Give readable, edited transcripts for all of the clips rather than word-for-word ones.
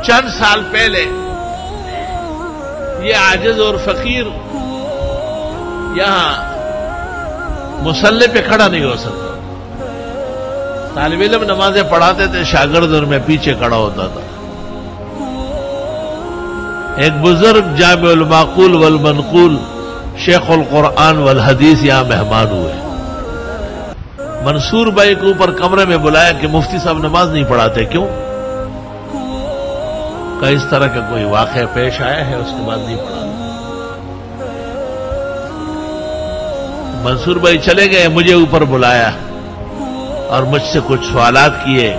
چند سال پہلے یہ عاجز اور فقیر یہاں مصلی پہ کھڑا نہیں ہو سکتا. طالب علم نمازیں پڑھاتے تھے، شاگرد اور میں پیچھے کھڑا ہوتا تھا. ایک بزرگ جامع المعقول والمنقول شیخ القرآن والحدیث یہاں مہمان ہوئے. منصور بھائی کو اوپر کمرے میں بلایا کہ مفتی صاحب نماز نہیں پڑھاتے، کیوں؟ کہ اس طرح کا کوئی واقعہ پیش آیا ہے، اس کے بعد نہیں پڑھا. منصور بھائی چلے گئے، مجھے اوپر بلایا اور مجھ سے کچھ سوالات کیے،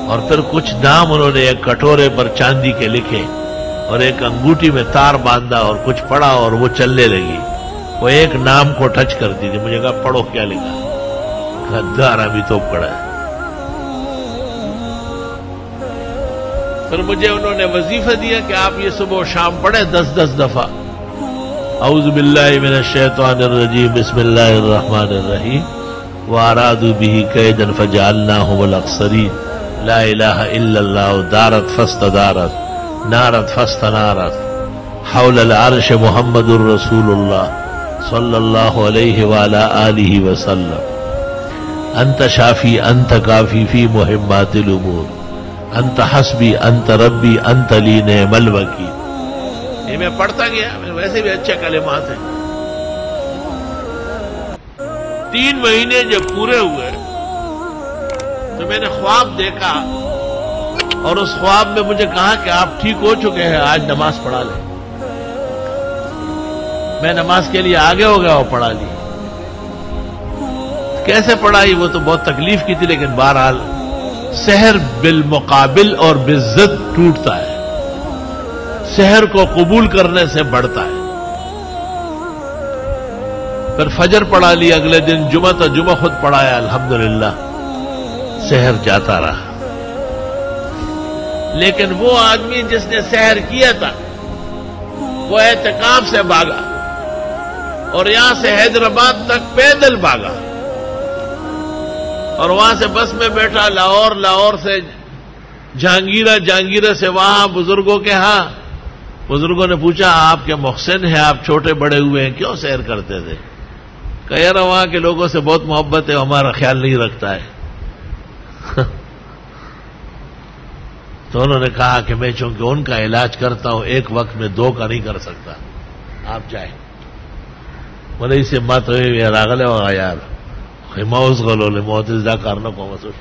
اور پھر کچھ نام انہوں نے ایک کٹورے پر چاندی کے لکھے اور ایک انگوٹھی میں تار باندھا اور کچھ پڑھا اور وہ چلنے لگی. وہ ایک نام کو ٹچ کرتی تھی. مجھے کہا پڑھو کیا لکھا؟ غدار ابھی تو پڑھا ہے. پھر مجھے انہوں نے وظیفہ دیا کہ آپ یہ صبح و شام پڑھیں 10 دفعہ. اعوذ باللہ من الشیطان الرجیم بسم اللہ الرحمن الرحیم وارادوا به کیدا فجعلناهم الاخسرین لا الہ الا اللہ دارت فاستدارت نارت فاستنارت حول العرش محمد الرسول اللہ صلی اللہ علیہ وعلا آلہ وسلم انت شافی انت کافی فی مہمات الامور انت حسبی انت ربی انت لی نعم الوکیل. یہ میں پڑھتا گیا، ویسے بھی اچھے کلمات ہیں. 3 مہینے جب پورے ہوئے تو میں نے خواب دیکھا، اور اس خواب میں مجھے کہا کہ آپ ٹھیک ہو چکے ہیں، آج نماز پڑھا لیں. میں نماز کے لیے آگے ہو گیا اور پڑھا لی. کیسے پڑھائی وہ تو بہت تکلیف کی تھی، لیکن بہرحال سحر بالمقابل اور بالضد ٹوٹتا ہے، سحر کو قبول کرنے سے بڑھتا ہے. پھر فجر پڑھا لی. اگلے دن جمعہ تھا، جمعہ خود پڑھایا، الحمدللہ سحر جاتا رہا. لیکن وہ آدمی جس نے سحر کیا تھا وہ اعتکاف سے بھاگا اور یہاں سے حیدرآباد تک پیدل بھاگا، اور وہاں سے بس میں بیٹھا لاہور سے جہانگیرہ سے وہاں بزرگوں کے ہاں. بزرگوں نے پوچھا آپ کے محسن ہیں، آپ چھوٹے بڑے ہوئے ہیں، کیوں سیر کرتے تھے؟ کہ یار وہاں کے لوگوں سے بہت محبت ہے، ہمارا خیال نہیں رکھتا ہے. تو انہوں نے کہا کہ میں چونکہ ان کا علاج کرتا ہوں، ایک وقت میں 2 کا نہیں کر سکتا، آپ جائیں. بولے اسے مت ہوئے راغلے ہو یار خیمہ اس غلو لے موت ازدہ کرنا کو مسوش